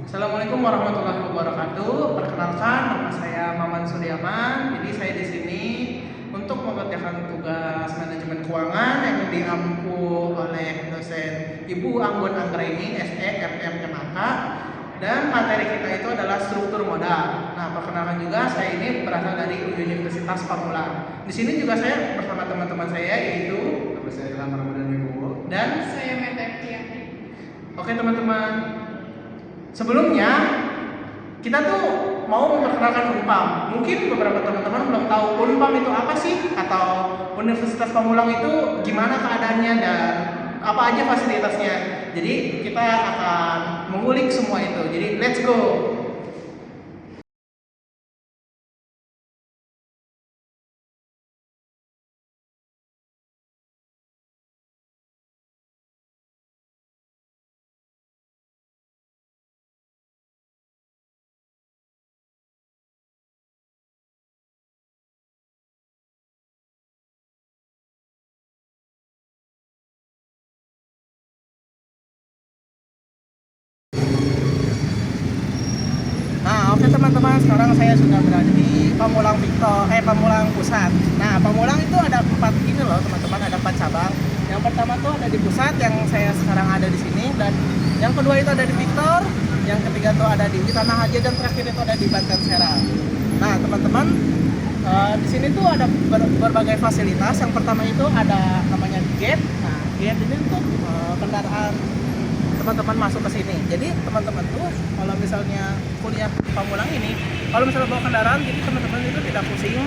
Assalamualaikum warahmatullahi wabarakatuh. Perkenalkan, nama saya Maman Suryaman. Jadi saya di sini untuk mengerjakan tugas manajemen keuangan yang diampu oleh dosen Ibu Anggun Anggraini, SE FMMAK. Dan materi kita itu adalah struktur modal. Nah, perkenalkan juga saya ini berasal dari Universitas Pamulang. Di sini juga saya bersama teman-teman saya yaitu Nama saya Ilham Ramadan Wibowo. dan Saya Meta. oke teman-teman. Sebelumnya kita tuh mau memperkenalkan Unpam. Mungkin beberapa teman-teman belum tahu Unpam itu apa sih, atau Universitas Pamulang itu gimana keadaannya dan apa aja fasilitasnya. Jadi kita akan mengulik semua itu. Jadi let's go. Nah, oke teman-teman, sekarang saya sudah berada di Pamulang Pamulang Pusat. Nah, Pamulang itu ada 4 ini loh teman-teman, ada 4 cabang. Yang pertama tuh ada di pusat yang saya sekarang ada di sini, dan yang kedua itu ada di Victor, yang ketiga tuh ada di Tanah Haji, dan terakhir itu ada di Banten Serang. Nah, teman-teman, di sini tuh ada berbagai fasilitas. Yang pertama itu ada namanya gate. Nah, gate ini tuh kendaraan teman-teman masuk ke sini. Jadi teman-teman tuh kalau misalnya kuliah di Pamulang ini, kalau misalnya bawa kendaraan, jadi teman-teman itu tidak pusing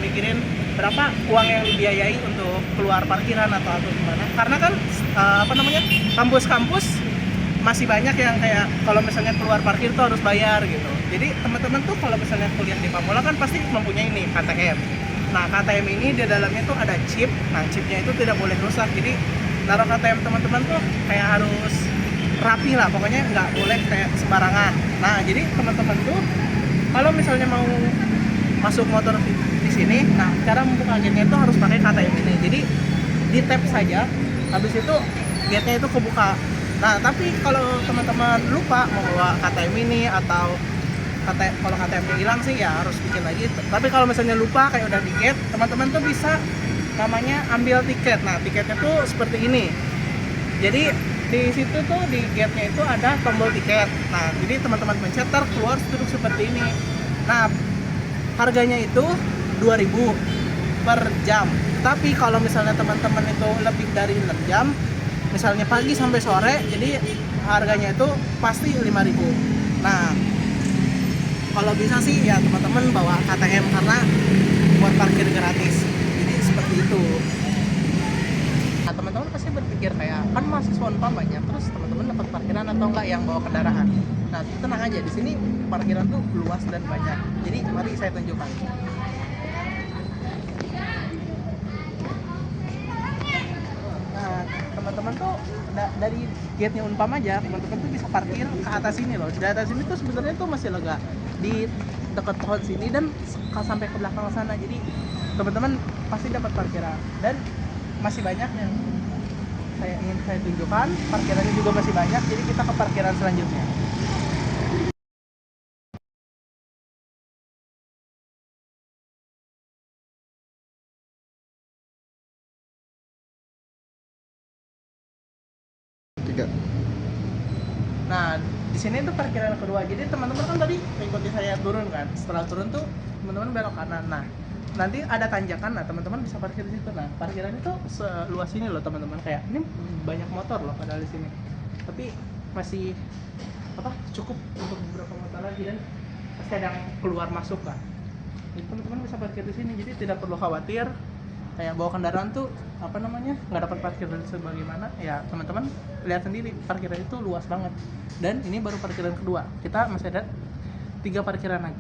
mikirin berapa uang yang dibiayai untuk keluar parkiran atau gimana. Karena kan kampus-kampus masih banyak yang kayak kalau misalnya keluar parkir tuh harus bayar gitu. Jadi teman-teman tuh kalau misalnya kuliah di Pamulang kan pasti mempunyai ini KTM. Nah, KTM ini di dalamnya tuh ada chip. Nah, chipnya itu tidak boleh rusak. Jadi naruh KTM teman-teman tuh kayak harus rapi lah, pokoknya nggak boleh kayak sembarangan. Nah, jadi teman-teman tuh kalau misalnya mau masuk motor di sini, nah cara membuka gate-nya itu harus pakai KTM ini. Jadi di tap saja, habis itu gate-nya itu kebuka. Nah, tapi kalau teman-teman lupa mau bawa KTM ini atau kalau KTM-nya hilang sih ya harus bikin lagi. Tapi kalau misalnya lupa kayak udah di gate, teman-teman tuh bisa namanya ambil tiket. Nah, tiketnya tuh seperti ini. Jadi di situ tuh di gate-nya itu ada tombol tiket. Nah, jadi teman-teman pencet keluar duduk seperti ini. Nah, harganya itu 2.000 per jam. Tapi kalau misalnya teman-teman itu lebih dari 6 jam, misalnya pagi sampai sore, jadi harganya itu pasti 5.000. Nah, kalau bisa sih ya teman-teman bawa KTM karena buat parkir gratis. Jadi seperti itu. Nah, teman-teman pasti berpikir kayak kan mahasiswa Unpam banyak, terus teman-teman dapat parkiran atau enggak yang bawa kendaraan. Nah, tenang aja, di sini parkiran tuh luas dan banyak. Jadi mari saya tunjukkan. Nah, teman-teman tuh dari gate-nya Unpam aja, teman-teman tuh bisa parkir ke atas sini loh. Di atas sini tuh sebenarnya tuh masih lega di dekat pohon sini dan sampai ke belakang sana. Jadi teman-teman pasti dapat parkiran, dan masih banyak yang ingin saya tunjukkan. Parkirannya juga masih banyak, jadi kita ke parkiran selanjutnya. Tiga. Nah, di sini tuh parkiran kedua. Jadi teman-teman kan tadi ikuti saya turun kan. Setelah turun tuh teman-teman belok kanan. Nah, nanti ada tanjakan. Nah, teman-teman bisa parkir di situ. Nah, parkiran itu seluas ini loh teman-teman. Kayak ini banyak motor loh padahal di sini. Tapi masih cukup untuk beberapa motor lagi, dan pasti ada yang keluar masuk kan. Jadi teman-teman bisa parkir di sini. Jadi tidak perlu khawatir kayak bawa kendaraan tuh nggak dapat parkir dan sebagaimana. Ya teman-teman lihat sendiri, parkiran itu luas banget, dan ini baru parkiran kedua, kita masih ada 3 parkiran lagi.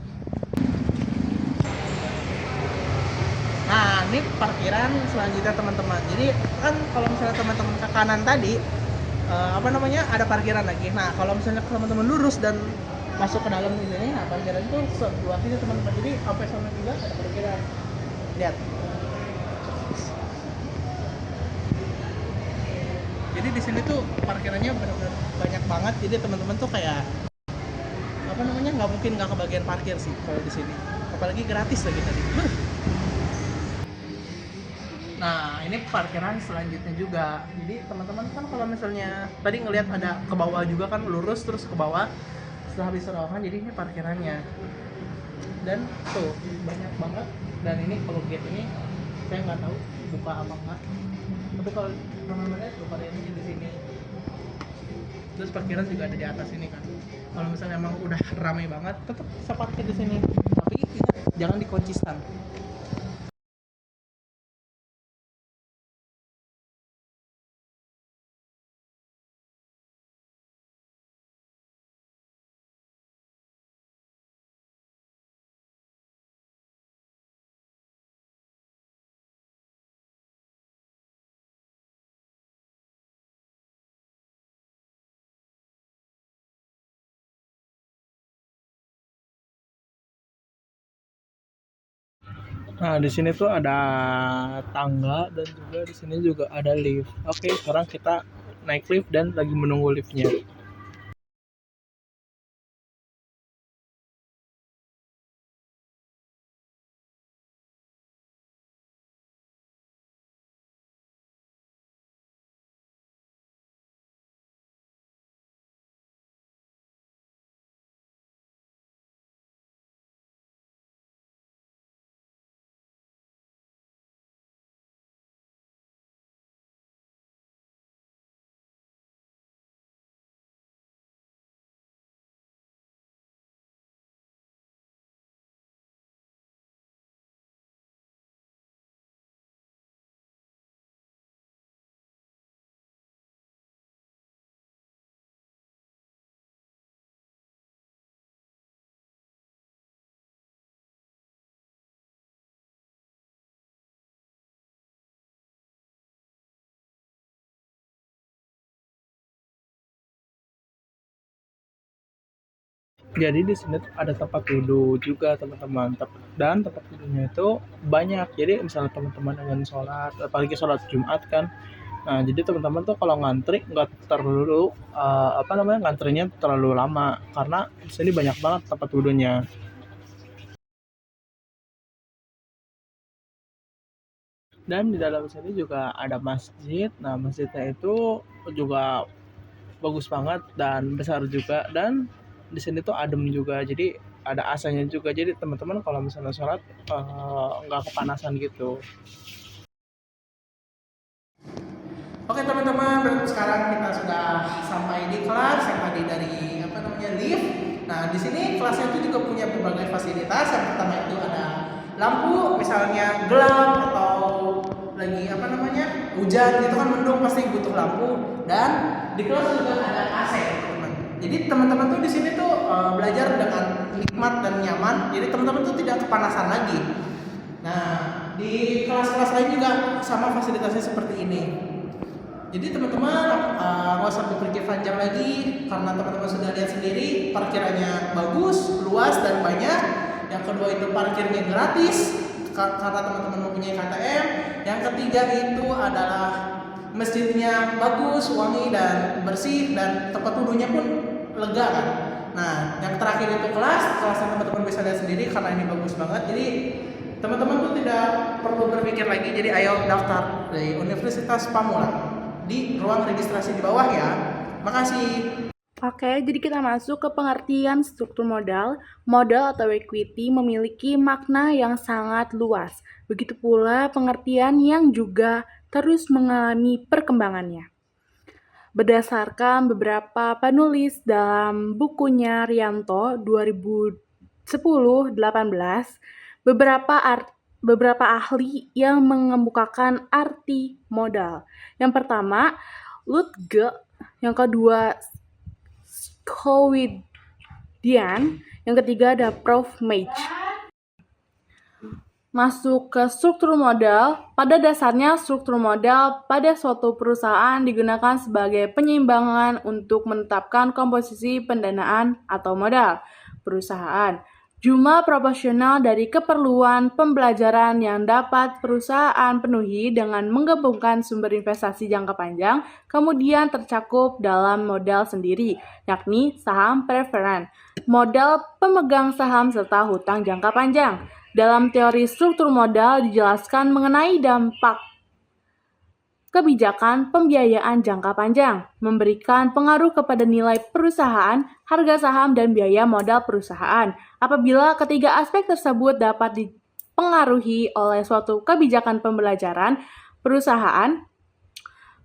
Nah, ini parkiran selanjutnya teman-teman. Jadi kan kalau misalnya teman-teman ke kanan tadi ada parkiran lagi. Nah, kalau misalnya teman-teman lurus dan masuk ke dalam ini, nah parkiran itu seluas ini teman-teman. Jadi sampai sana juga ada parkiran. Lihat. Jadi di sini tuh parkirannya benar-benar banyak banget. Jadi teman-teman tuh kayak nggak mungkin nggak kebagian parkir sih kalau di sini, apalagi gratis lagi tadi. Nah, ini parkiran selanjutnya juga. Jadi teman-teman kan kalau misalnya tadi ngelihat ada ke bawah juga kan, lurus terus ke bawah. Setelah habis terowongan, jadi ini parkirannya. Dan tuh banyak banget. Dan ini kalau gate ini saya nggak tahu buka apa enggak. Tapi kalau teman-teman lihat tuh parkirannya di sini. Terus parkiran juga ada di atas ini kan. Kalau misalnya emang udah ramai banget, tetap bisa parkir di sini. Tapi ingat, jangan dikunci stang. Nah, di sini tuh ada tangga dan juga di sini juga ada lift. Oke, sekarang kita naik lift dan lagi menunggu liftnya. Jadi di sini tuh ada tempat duduk juga teman-teman. Dan tempat duduknya itu banyak. Jadi misalnya teman-teman ingin sholat, apalagi sholat Jumat kan. Nah, jadi teman-teman tuh kalau ngantri nggak terlalu ngantrinya terlalu lama karena di sini banyak banget tempat duduknya. Dan di dalam sini juga ada masjid. Nah, masjidnya itu juga bagus banget dan besar juga, dan di sini tuh adem juga. Jadi ada AC-nya juga. Jadi teman-teman kalau misalnya sholat nggak kepanasan gitu. Oke teman-teman, berarti sekarang kita sudah sampai di kelas yang tadi dari lift. Nah, di sini kelasnya itu juga punya berbagai fasilitas. Yang pertama itu ada lampu, misalnya gelap atau lagi hujan gitu kan, mendung pasti butuh lampu. Dan di kelas juga ada AC, teman-teman. Jadi teman-teman tuh di sini tuh belajar dengan nikmat dan nyaman. Jadi teman-teman tuh tidak kepanasan lagi. Nah, di kelas-kelas lain juga sama fasilitasnya seperti ini. Jadi teman-teman nggak usah berpikir panjang lagi, karena teman-teman sudah lihat sendiri parkirannya bagus, luas dan banyak. Yang kedua itu parkirnya gratis karena teman-teman mempunyai KTM. Yang ketiga itu adalah masjidnya bagus, wangi dan bersih, dan tempat duduknya pun lega kan. Nah, yang terakhir itu kelasnya teman-teman bisa lihat sendiri karena ini bagus banget. Jadi teman-teman tuh tidak perlu berpikir lagi. Jadi ayo daftar di Universitas Pamulang di ruang registrasi di bawah ya. Makasih. Oke, jadi kita masuk ke pengertian struktur modal. Modal atau equity memiliki makna yang sangat luas. Begitu pula pengertian yang juga terus mengalami perkembangannya. Berdasarkan beberapa penulis dalam bukunya Rianto 2010-18, beberapa ahli yang mengemukakan arti modal. Yang pertama, Lutge, yang kedua Schouwdian, yang ketiga ada Prof. Mage. Masuk ke struktur modal. Pada dasarnya, struktur modal pada suatu perusahaan digunakan sebagai penyeimbangan untuk menetapkan komposisi pendanaan atau modal perusahaan. Jumlah proporsional dari keperluan pembelajaran yang dapat perusahaan penuhi dengan menggabungkan sumber investasi jangka panjang, kemudian tercakup dalam modal sendiri, yakni saham preferen. modal pemegang saham serta hutang jangka panjang. Dalam teori struktur modal dijelaskan mengenai dampak kebijakan pembiayaan jangka panjang, memberikan pengaruh kepada nilai perusahaan, harga saham, dan biaya modal perusahaan. Apabila ketiga aspek tersebut dapat dipengaruhi oleh suatu kebijakan pembelajaran perusahaan,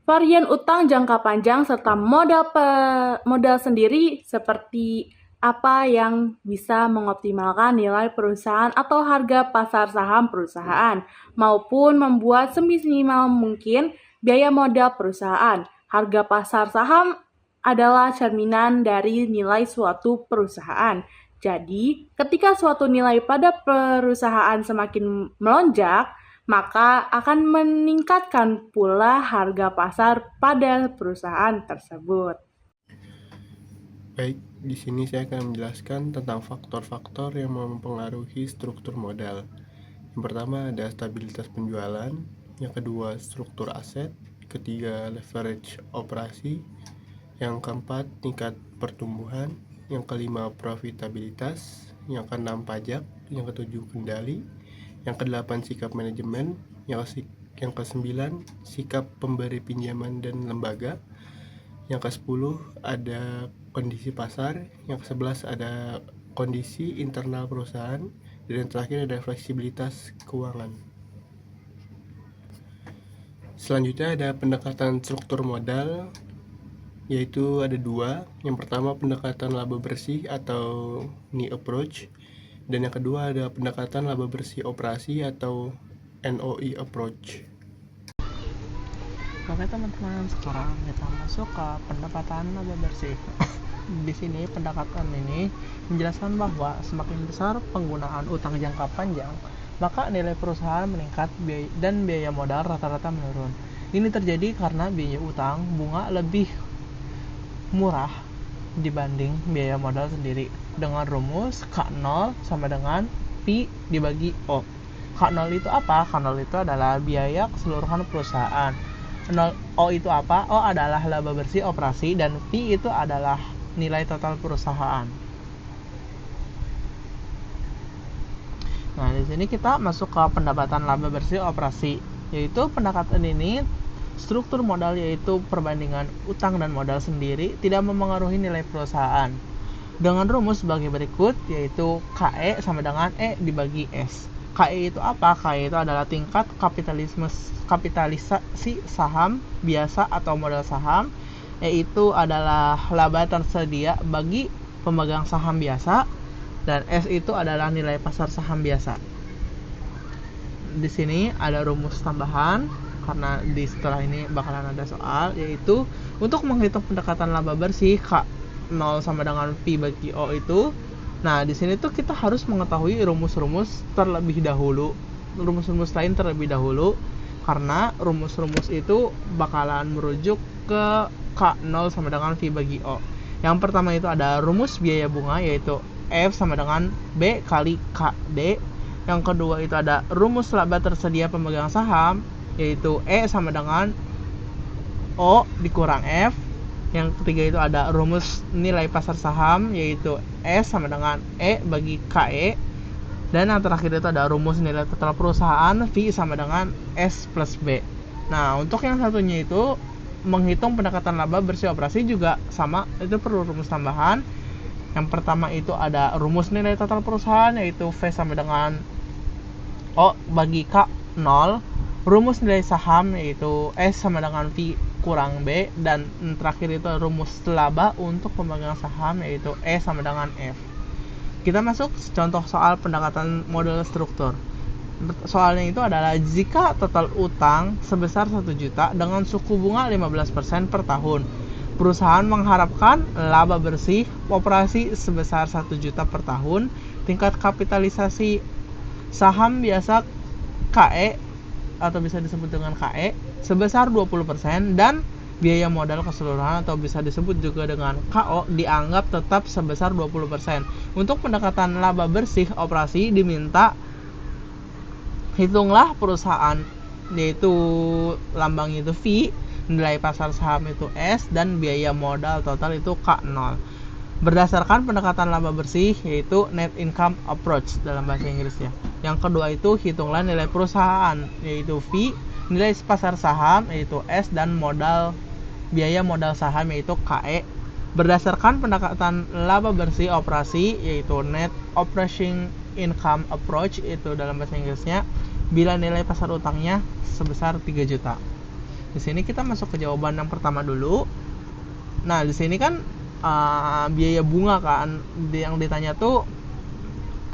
varian utang jangka panjang serta modal sendiri seperti apa yang bisa mengoptimalkan nilai perusahaan atau harga pasar saham perusahaan, maupun membuat seminimal mungkin biaya modal perusahaan. Harga pasar saham adalah cerminan dari nilai suatu perusahaan. Jadi, ketika suatu nilai pada perusahaan semakin melonjak, maka akan meningkatkan pula harga pasar pada perusahaan tersebut. Baik, di sini saya akan menjelaskan tentang faktor-faktor yang mempengaruhi struktur modal. Yang pertama ada stabilitas penjualan, yang kedua struktur aset, ketiga leverage operasi, yang keempat tingkat pertumbuhan, yang kelima profitabilitas, yang keenam pajak, yang ketujuh kendali, yang kedelapan sikap manajemen, yang kesembilan sikap pemberi pinjaman dan lembaga, yang ke-10 ada kondisi pasar, yang ke-11 ada kondisi internal perusahaan, dan yang terakhir ada fleksibilitas keuangan. Selanjutnya ada pendekatan struktur modal, yaitu ada dua. Yang pertama pendekatan laba bersih atau NI approach, dan yang kedua ada pendekatan laba bersih operasi atau NOI approach. Oke teman-teman, sekarang kita masuk ke pendekatan laba bersih. Di sini pendekatan ini menjelaskan bahwa semakin besar penggunaan utang jangka panjang, maka nilai perusahaan meningkat dan biaya modal rata-rata menurun. Ini terjadi karena biaya utang bunga lebih murah dibanding biaya modal sendiri. Dengan rumus K0 sama dengan Pi dibagi O. K0 itu apa? K0 itu adalah biaya keseluruhan perusahaan. O itu apa? O adalah laba bersih operasi, dan Pi itu adalah nilai total perusahaan. Nah, di sini kita masuk ke pendapatan laba bersih operasi, yaitu pendekatan ini struktur modal yaitu perbandingan utang dan modal sendiri tidak memengaruhi nilai perusahaan. Dengan rumus sebagai berikut, yaitu KE sama dengan E dibagi S. KE itu apa? KE itu adalah tingkat kapitalisasi saham biasa atau modal saham. E itu adalah laba tersedia bagi pemegang saham biasa, dan S itu adalah nilai pasar saham biasa. Di sini ada rumus tambahan karena setelah ini bakalan ada soal, yaitu untuk menghitung pendekatan laba bersih K0 sama dengan Pi bagi O itu. Nah, di sini tuh kita harus mengetahui rumus-rumus terlebih dahulu, rumus-rumus lain terlebih dahulu, karena rumus-rumus itu bakalan merujuk ke K0 sama dengan Pi bagi O. Yang pertama itu ada rumus biaya bunga, yaitu F sama dengan B kali KD. Yang kedua itu ada rumus laba tersedia pemegang saham, yaitu E sama dengan O dikurang F. Yang ketiga itu ada rumus nilai pasar saham, yaitu S sama dengan E bagi KE. Dan yang terakhir itu ada rumus nilai total perusahaan, V sama dengan S plus B. Nah, untuk yang satunya itu menghitung pendekatan laba bersih operasi juga sama, itu perlu rumus tambahan. Yang pertama itu ada rumus nilai total perusahaan, yaitu V sama dengan O bagi K0. Rumus nilai saham yaitu S sama dengan V kurang B, dan terakhir itu rumus laba untuk pemegang saham yaitu E sama dengan F. Kita masuk contoh soal pendekatan model struktur. Soalnya itu adalah jika total utang sebesar 1 juta dengan suku bunga 15% per tahun, perusahaan mengharapkan laba bersih operasi sebesar 1 juta per tahun, tingkat kapitalisasi saham biasa KE atau bisa disebut dengan KE sebesar 20%, dan biaya modal keseluruhan atau bisa disebut juga dengan KO dianggap tetap sebesar 20%. Untuk pendekatan laba bersih operasi diminta hitunglah perusahaan, yaitu lambang itu V, nilai pasar saham itu S, dan biaya modal total itu K0. berdasarkan pendekatan laba bersih, yaitu net income approach dalam bahasa Inggrisnya. Yang kedua itu hitunglah nilai perusahaan, yaitu V, nilai pasar saham, yaitu S, dan biaya modal saham, yaitu KE. Berdasarkan pendekatan laba bersih operasi, yaitu net operating income approach, itu dalam bahasa Inggrisnya, bila nilai pasar utangnya sebesar 3 juta. Di sini kita masuk ke jawaban yang pertama dulu. Nah, di sini kan biaya bunga kan yang ditanya tuh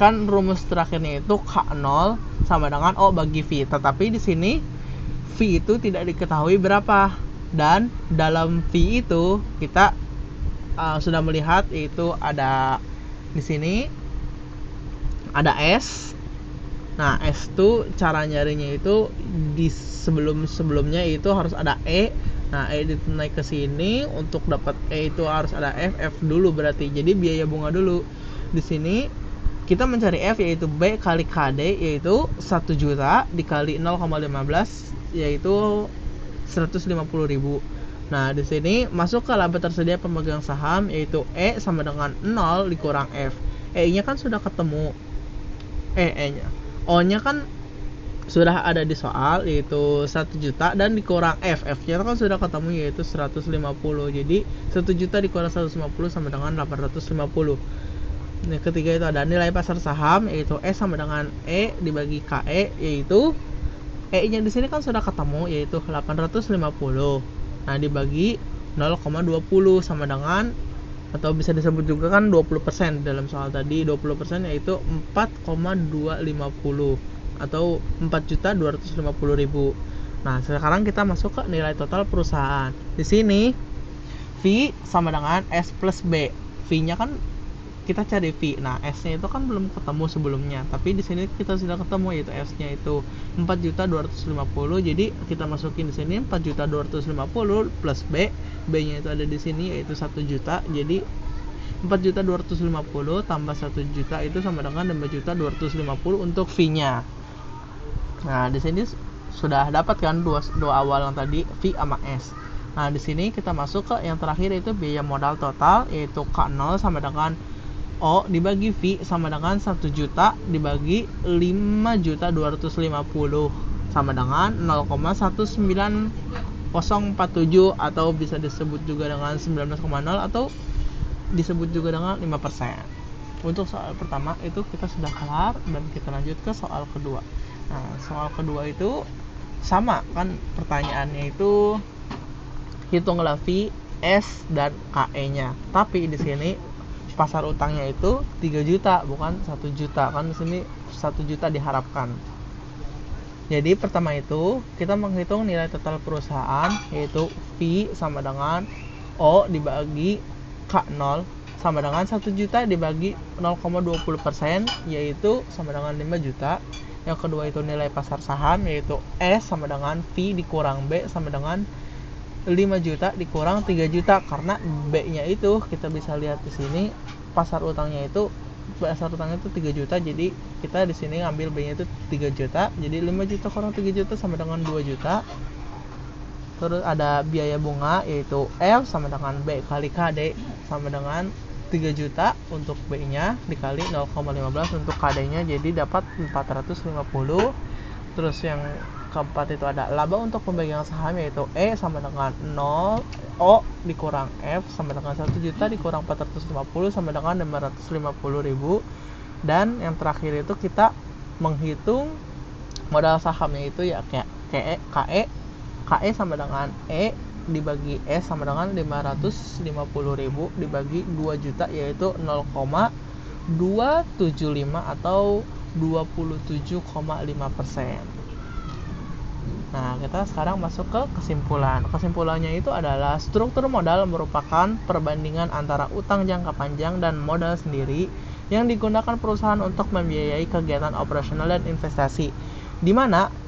kan rumus terakhirnya itu K0 sama dengan O bagi V. Tetapi di sini V itu tidak diketahui berapa, dan dalam V itu kita sudah melihat itu ada di sini ada S. Nah, S itu cara nyarinya itu di sebelumnya itu harus ada E. Nah, E naik ke sini, untuk dapat E itu harus ada F dulu berarti. Jadi biaya bunga dulu. Di sini kita mencari F, yaitu B kali KD, yaitu 1 juta dikali 0,15, yaitu 150.000. Nah, di sini masuk ke laba tersedia pemegang saham, yaitu E sama dengan 0 dikurang F. E-nya kan sudah ketemu. E-nya. O-nya kan sudah ada di soal, yaitu 1 juta dan dikurang F-nya kan sudah ketemu, yaitu 150. Jadi 1 juta dikurang 150 sama dengan 850. Nah, ketiga itu ada nilai pasar saham, yaitu S sama dengan E dibagi KE, yaitu E nya di sini kan sudah ketemu, yaitu 850. Nah, dibagi 0,20 sama dengan, atau bisa disebut juga kan 20% dalam soal tadi. 20% yaitu 4,250 atau 4.250.000. Nah, sekarang kita masuk ke nilai total perusahaan. Di sini V sama dengan S plus B. V-nya kan kita cari V. Nah, S-nya itu kan belum ketemu sebelumnya, tapi di sini kita sudah ketemu, yaitu S-nya itu 4.250. Jadi kita masukin di sini 4.250 plus B. B-nya itu ada di sini, yaitu 1 juta. Jadi 4.250 tambah 1 juta itu sama dengan 5.250 untuk V-nya. Nah, di sini sudah dapat kan dua awal yang tadi, V sama S. Nah, di sini kita masuk ke yang terakhir, itu biaya modal total, yaitu K0 sama dengan O dibagi V sama dengan 1 juta dibagi 5.250 sama dengan 0,19047, atau bisa disebut juga dengan 19,0, atau disebut juga dengan 5%. Untuk soal pertama itu kita sudah kelar, dan kita lanjut ke soal kedua. Nah, soal kedua itu sama kan pertanyaannya itu hitunglah V, S, dan KE-nya. Tapi di sini pasar utangnya itu 3 juta bukan 1 juta. Kan di sini 1 juta diharapkan. Jadi pertama itu kita menghitung nilai total perusahaan, yaitu V sama dengan O dibagi K0 sama dengan 1 juta dibagi 0,20%, yaitu sama dengan 5 juta. Yang kedua itu nilai pasar saham, yaitu S sama dengan V dikurang B sama dengan 5 juta dikurang 3 juta. Karena B-nya itu kita bisa lihat di sini pasar utangnya itu 3 juta. Jadi kita di sini ngambil B-nya itu 3 juta. Jadi 5 juta kurang 3 juta sama dengan 2 juta. Terus ada biaya bunga, yaitu F sama dengan B kali KD sama dengan 3 juta untuk B-nya dikali 0,15 untuk KD-nya, jadi dapat 450. Terus yang keempat itu ada laba untuk pemegang saham, yaitu E sama dengan 0, O dikurang F sama dengan 1 juta dikurang 450 sama dengan 550.000. Dan yang terakhir itu kita menghitung modal sahamnya, itu ya KE sama dengan E dibagi S sama dengan 550.000 dibagi 2 juta, yaitu 0,275 atau 27,5%. Nah, kita sekarang masuk ke kesimpulan. Kesimpulannya itu adalah struktur modal merupakan perbandingan antara utang jangka panjang dan modal sendiri yang digunakan perusahaan untuk membiayai kegiatan operasional dan investasi, di mana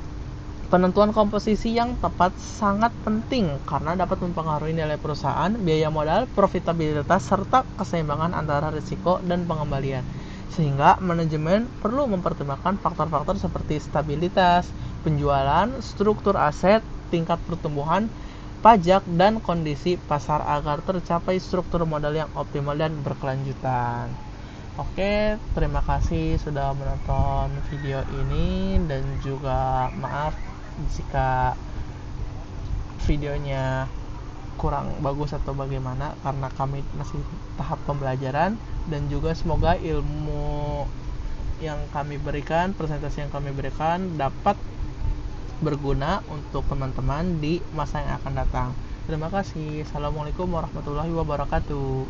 penentuan komposisi yang tepat sangat penting karena dapat mempengaruhi nilai perusahaan, biaya modal, profitabilitas, serta keseimbangan antara risiko dan pengembalian. Sehingga manajemen perlu mempertimbangkan faktor-faktor seperti stabilitas, penjualan, struktur aset, tingkat pertumbuhan, pajak dan kondisi pasar agar tercapai struktur modal yang optimal dan berkelanjutan. Oke, terima kasih sudah menonton video ini, dan juga maaf jika videonya kurang bagus atau bagaimana, karena kami masih tahap pembelajaran, dan juga semoga ilmu yang kami berikan, presentasi yang kami berikan dapat berguna untuk teman-teman di masa yang akan datang. Terima kasih. Assalamualaikum warahmatullahi wabarakatuh.